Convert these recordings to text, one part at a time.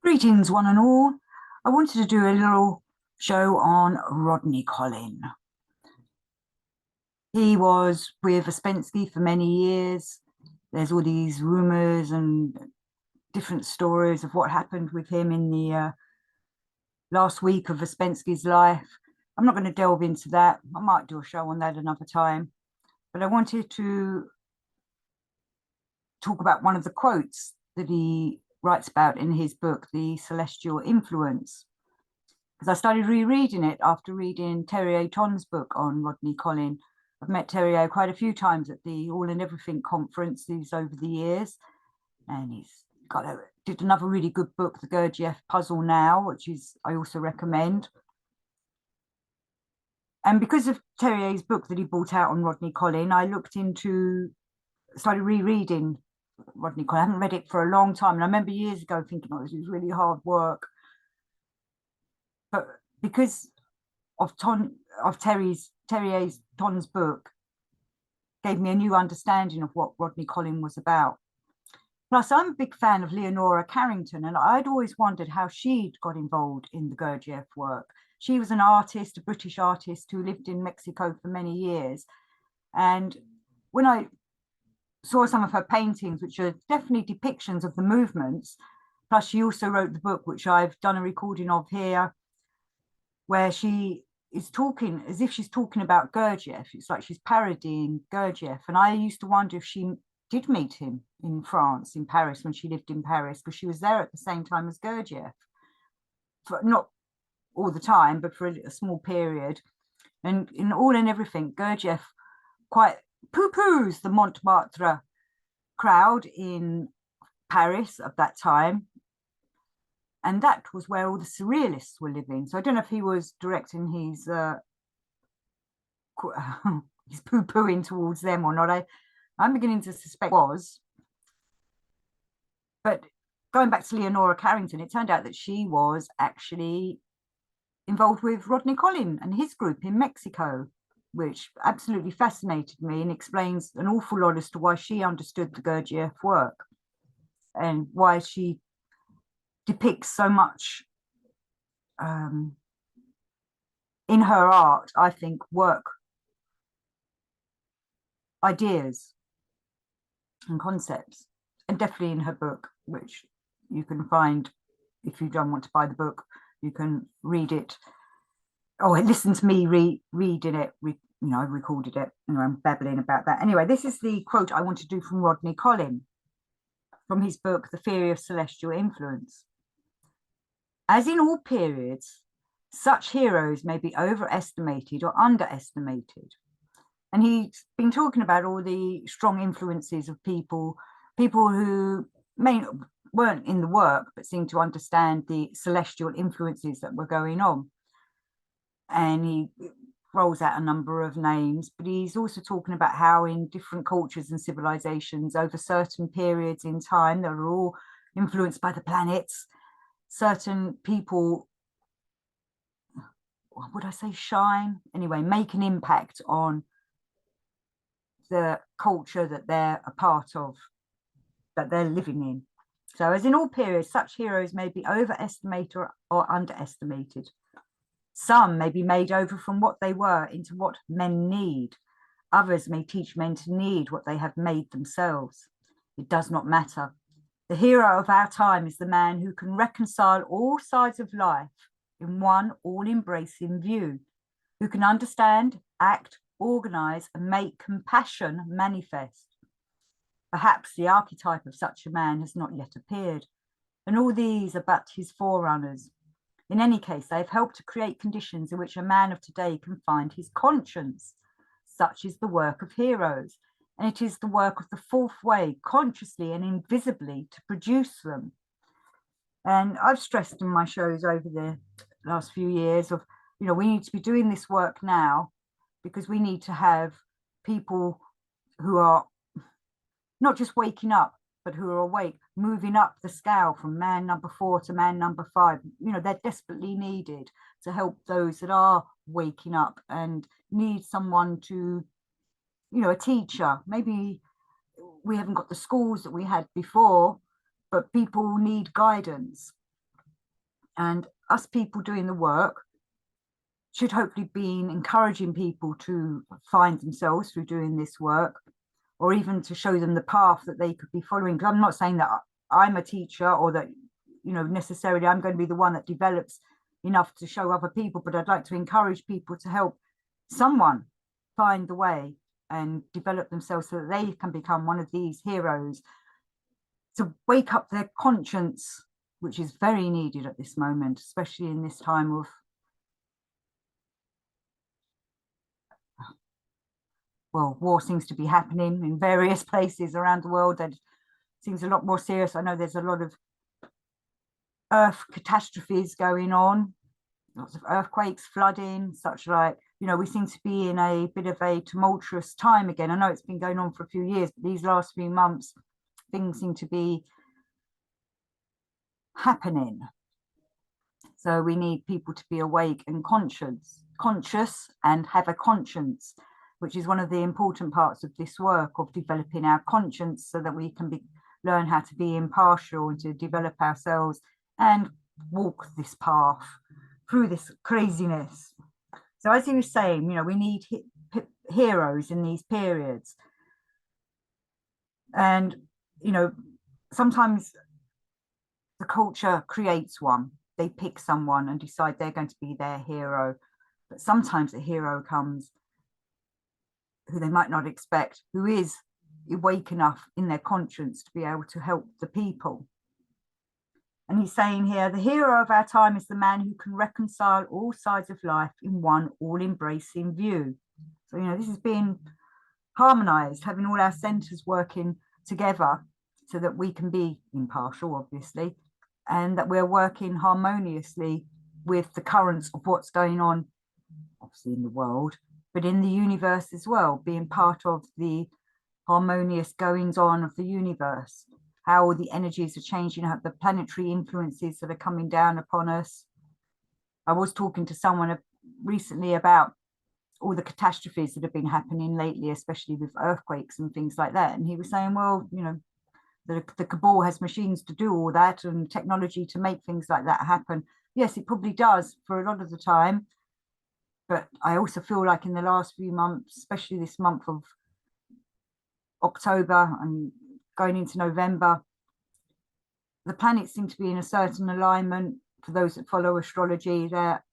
Greetings, one and all. I wanted to do a little show on Rodney Collin. He was with Ouspensky for many years. There's all these rumours and different stories of what happened with him in the last week of Ouspensky's life. I'm not going to delve into that. I might do a show on that another time. But I wanted to talk about one of the quotes that he writes about in his book, The Celestial Influence. Because I started rereading it after reading Terry Ton's book on Rodney Collin. I've met Terry quite a few times at the All and Everything conferences over the years, and did another really good book, The Gurdjieff Puzzle Now, which I also recommend. And because of Terrier's book that he brought out on Rodney Collin, I started rereading Rodney Collin. I haven't read it for a long time, and I remember years ago thinking, oh, this is really hard work. But because of Terrier's Ton's book, gave me a new understanding of what Rodney Collin was about. Plus, I'm a big fan of Leonora Carrington, and I'd always wondered how she'd got involved in the Gurdjieff work. She was an artist, a British artist who lived in Mexico for many years. And when I saw some of her paintings, which are definitely depictions of the movements, plus she also wrote the book, which I've done a recording of here, where she is talking as if she's talking about Gurdjieff. It's like she's parodying Gurdjieff. And I used to wonder if she did meet him in France, in Paris, when she lived in Paris, because she was there at the same time as Gurdjieff. Not all the time, but for a small period. And in All and Everything, Gurdjieff quite poo-poos the Montmartre crowd in Paris of that time. And that was where all the surrealists were living. So I don't know if he was directing his poo-pooing towards them or not. I'm beginning to suspect it was. But going back to Leonora Carrington, it turned out that she was actually involved with Rodney Collin and his group in Mexico, which absolutely fascinated me and explains an awful lot as to why she understood the Gurdjieff work and why she depicts so much in her art, I think, work ideas and concepts, and definitely in her book, which you can find if you don't want to buy the book. You can read it. Oh, listen to me reading it. I recorded it. I'm babbling about that. Anyway, this is the quote I want to do from Rodney Collin, from his book, The Theory of Celestial Influence. As in all periods, such heroes may be overestimated or underestimated. And he's been talking about all the strong influences of people who weren't in the work, but seemed to understand the celestial influences that were going on. And he rolls out a number of names, but he's also talking about how in different cultures and civilizations over certain periods in time that are all influenced by the planets, certain people, would I say shine? Anyway, make an impact on the culture that they're a part of, that they're living in. So as in all periods, such heroes may be overestimated or underestimated. Some may be made over from what they were into what men need. Others may teach men to need what they have made themselves. It does not matter. The hero of our time is the man who can reconcile all sides of life in one all-embracing view, who can understand, act, organize, and make compassion manifest. Perhaps the archetype of such a man has not yet appeared, and all these are but his forerunners. In any case, they have helped to create conditions in which a man of today can find his conscience. Such is the work of heroes, and it is the work of the fourth way, consciously and invisibly, to produce them. And I've stressed in my shows over the last few years of, we need to be doing this work now, because we need to have people who are not just waking up, but who are awake, moving up the scale from man number 4 to man number 5. They're desperately needed to help those that are waking up and need someone to, a teacher. Maybe we haven't got the schools that we had before, but people need guidance. And us people doing the work should hopefully be encouraging people to find themselves through doing this work, or even to show them the path that they could be following. Because I'm not saying that I'm a teacher, or that, you know, necessarily I'm going to be the one that develops enough to show other people, but I'd like to encourage people to help someone find the way and develop themselves so that they can become one of these heroes, to wake up their conscience, which is very needed at this moment, especially in this time of, well, war seems to be happening in various places around the world. That seems a lot more serious. I know there's a lot of earth catastrophes going on, lots of earthquakes, flooding, such like, you know, we seem to be in a bit of a tumultuous time again. I know it's been going on for a few years, but these last few months, things seem to be happening. So we need people to be awake and conscious and have a conscience, which is one of the important parts of this work, of developing our conscience so that we can learn how to be impartial and to develop ourselves and walk this path through this craziness. So as he was saying, you know, we need heroes in these periods. And, you know, sometimes the culture creates one. They pick someone and decide they're going to be their hero. But sometimes a hero comes who they might not expect, who is awake enough in their conscience to be able to help the people. And he's saying here, the hero of our time is the man who can reconcile all sides of life in one all-embracing view. So, you know, this is being harmonized, having all our centers working together so that we can be impartial, obviously, and that we're working harmoniously with the currents of what's going on, obviously in the world, but in the universe as well, being part of the harmonious goings on of the universe, how all the energies are changing, how the planetary influences that are coming down upon us. I was talking to someone recently about all the catastrophes that have been happening lately, especially with earthquakes and things like that. And he was saying, well, you know, the cabal has machines to do all that and technology to make things like that happen. Yes, it probably does for a lot of the time. But I also feel like in the last few months, especially this month of October and going into November, the planets seem to be in a certain alignment, for those that follow astrology, that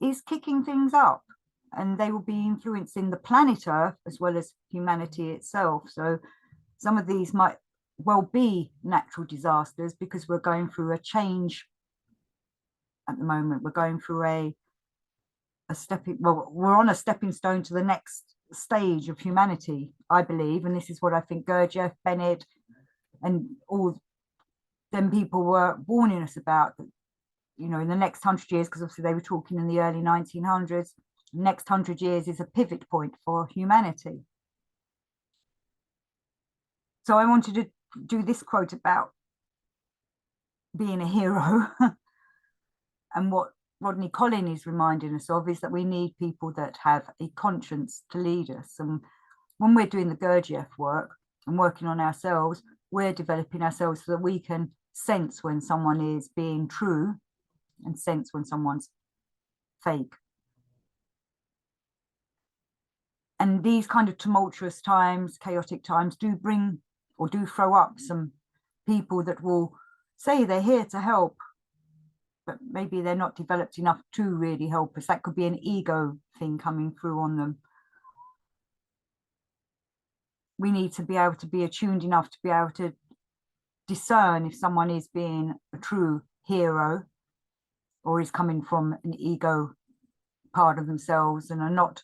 is kicking things up, and they will be influencing the planet Earth as well as humanity itself. So some of these might well be natural disasters, because we're going through a change at the moment. We're going through we're on a stepping stone to the next stage of humanity, I believe. And this is what I think Gurdjieff, Bennett, and all them people were warning us about, that, you know, in the next 100 years, because obviously they were talking in the early 1900s, the next 100 years is a pivot point for humanity. So I wanted to do this quote about being a hero. And what Rodney Collin is reminding us of is that we need people that have a conscience to lead us. And when we're doing the Gurdjieff work and working on ourselves, we're developing ourselves so that we can sense when someone is being true and sense when someone's fake. And these kind of tumultuous times, chaotic times, do bring or do throw up some people that will say they're here to help, but maybe they're not developed enough to really help us. That could be an ego thing coming through on them. We need to be able to be attuned enough to be able to discern if someone is being a true hero or is coming from an ego part of themselves and are not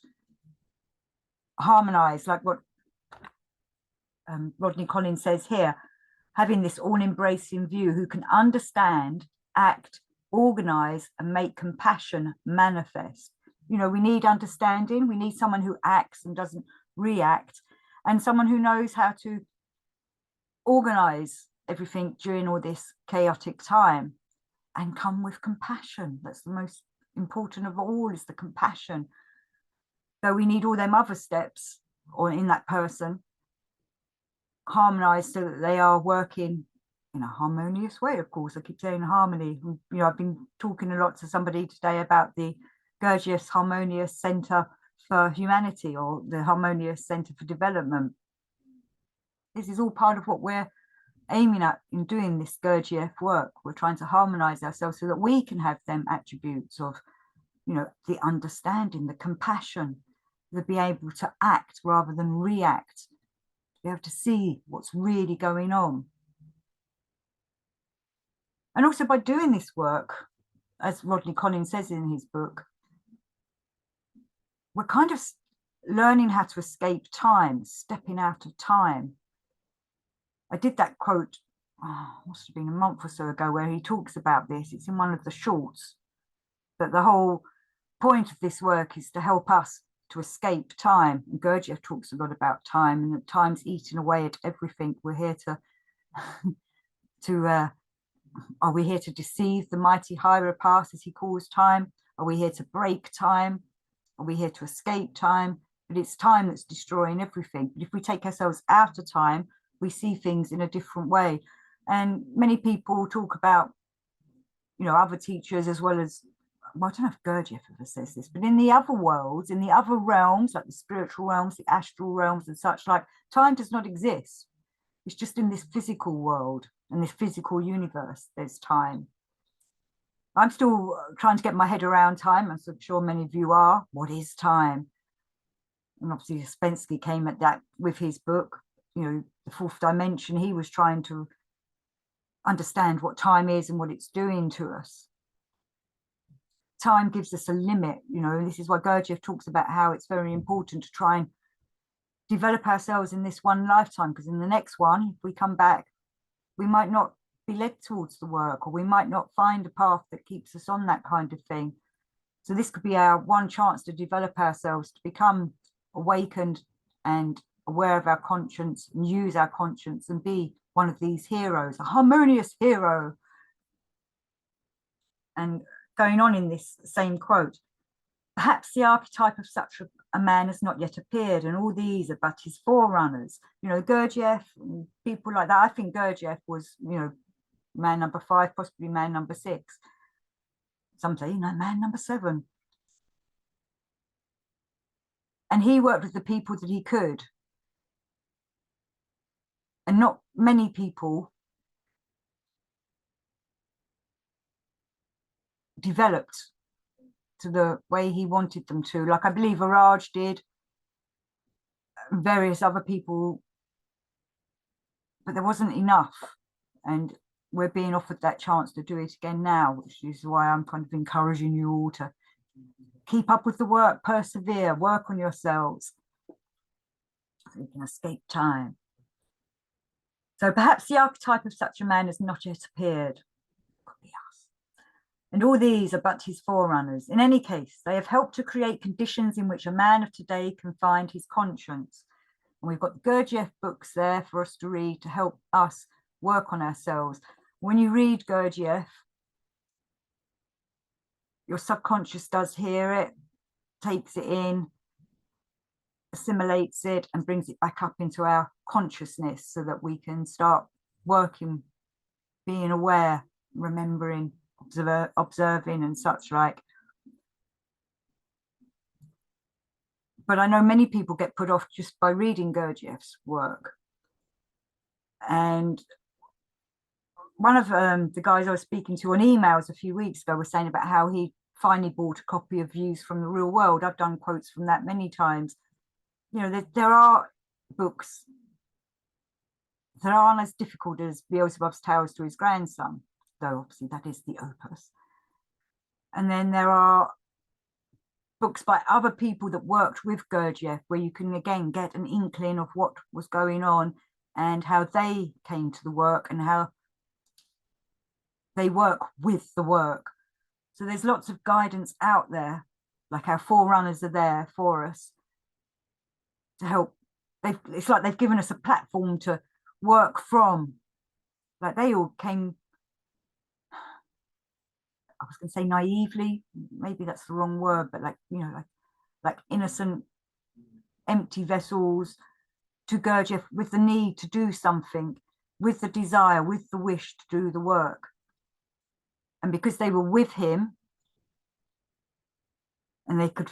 harmonized, like what Rodney Collin says here, having this all-embracing view, who can understand, act, organize, and make compassion manifest. You know, we need understanding. We need someone who acts and doesn't react, and someone who knows how to organize everything during all this chaotic time and come with compassion. That's the most important of all, is the compassion. Though we need all them other steps or in that person harmonized so that they are working in a harmonious way. Of course, I keep saying harmony. You know, I've been talking a lot to somebody today about the Gurdjieff's Harmonious Center for Humanity, or the Harmonious Center for Development. This is all part of what we're aiming at in doing this Gurdjieff work. We're trying to harmonize ourselves so that we can have them attributes of, you know, the understanding, the compassion, to be able to act rather than react, be able to see what's really going on. And also by doing this work, as Rodney Collin says in his book, we're kind of learning how to escape time, stepping out of time. I did that quote, must have been a month or so ago, where he talks about this. It's in one of the shorts, that the whole point of this work is to help us to escape time. And Gurdjieff talks a lot about time, and that time's eating away at everything. We're here are we here to deceive the mighty hieropath, as he calls time? Are we here to break time? Are we here to escape time? But it's time that's destroying everything. But if we take ourselves out of time, we see things in a different way. And many people talk about, you know, other teachers, as well as, well, I don't know if Gurdjieff ever says this, but in the other worlds, in the other realms, like the spiritual realms, the astral realms and such, like, time does not exist. It's just in this physical world and this physical universe, there's time. I'm still trying to get my head around time, as I'm sure many of you are. What is time? And obviously Ouspensky came at that with his book, you know, The Fourth Dimension. He was trying to understand what time is and what it's doing to us. Time gives us a limit, you know, and this is why Gurdjieff talks about how it's very important to try and develop ourselves in this one lifetime, because in the next one, if we come back, we might not be led towards the work, or we might not find a path that keeps us on that kind of thing. So this could be our one chance to develop ourselves, to become awakened and aware of our conscience, and use our conscience and be one of these heroes, a harmonious hero. And going on in this same quote, perhaps the archetype of such a man has not yet appeared, and all these are but his forerunners. You know, Gurdjieff, people like that. I think Gurdjieff was, you know, man number 5, possibly man number 6. Some say, you know, man number 7. And he worked with the people that he could. And not many people developed to the way he wanted them to. Like, I believe Araj did, various other people, but there wasn't enough. And we're being offered that chance to do it again now, which is why I'm kind of encouraging you all to keep up with the work, persevere, work on yourselves, so you can escape time. So perhaps the archetype of such a man has not yet appeared. Could be us. And all these are but his forerunners. In any case, they have helped to create conditions in which a man of today can find his conscience. And we've got the Gurdjieff books there for us to read to help us work on ourselves. When you read Gurdjieff, your subconscious does hear it, takes it in, assimilates it, and brings it back up into our consciousness, so that we can start working, being aware, remembering, observing and such like. But I know many people get put off just by reading Gurdjieff's work. And one of the guys I was speaking to on emails a few weeks ago was saying about how he finally bought a copy of Views from the Real World. I've done quotes from that many times. You know, there are books that aren't as difficult as Beelzebub's Tales to His Grandson, though obviously that is the opus. And then there are books by other people that worked with Gurdjieff, where you can again get an inkling of what was going on and how they came to the work and how they work with the work. So there's lots of guidance out there, like our forerunners are there for us to help. It's like they've given us a platform to work from. Like, they all came, I was going to say naively, maybe that's the wrong word, but like, you know, like innocent, empty vessels to Gurdjieff with the need to do something. with the desire, with the wish to do the work. And because they were with him and they could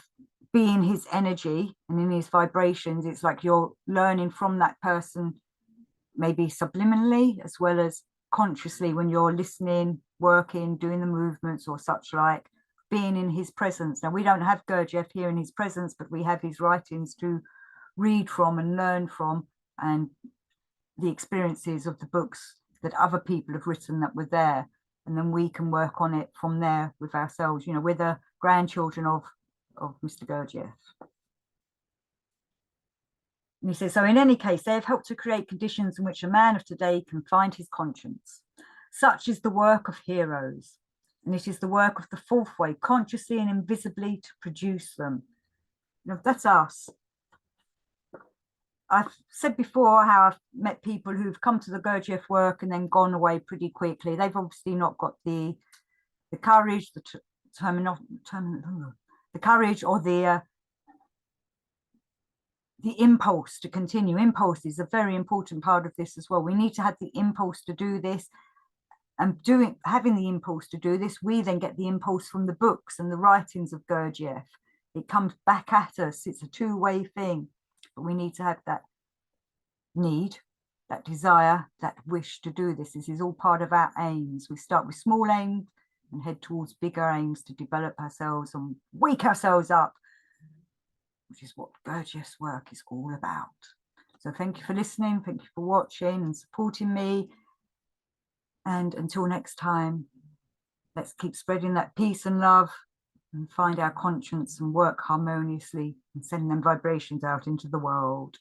be in his energy and in his vibrations, it's like you're learning from that person, maybe subliminally as well as consciously, when you're listening, working, doing the movements or such like, being in his presence. Now, we don't have Gurdjieff here in his presence, but we have his writings to read from and learn from, and the experiences of the books that other people have written that were there. And then we can work on it from there with ourselves. You know, we're the grandchildren of Mr. Gurdjieff. And he says, so in any case, they have helped to create conditions in which a man of today can find his conscience. Such is the work of heroes. And it is the work of the fourth way, consciously and invisibly to produce them. You know, that's us. I've said before how I've met people who've come to the Gurdjieff work and then gone away pretty quickly. They've obviously not got the courage, the courage or the impulse to continue. Impulse is a very important part of this as well. We need to have the impulse to do this, and having the impulse to do this, we then get the impulse from the books and the writings of Gurdjieff. It comes back at us. It's a two-way thing, but we need to have that need, that desire, that wish to do this. This is all part of our aims. We start with small aims and head towards bigger aims to develop ourselves and wake ourselves up, which is what Gurdjieff's work is all about. So thank you for listening. Thank you for watching and supporting me. And until next time, let's keep spreading that peace and love and find our conscience and work harmoniously and send them vibrations out into the world.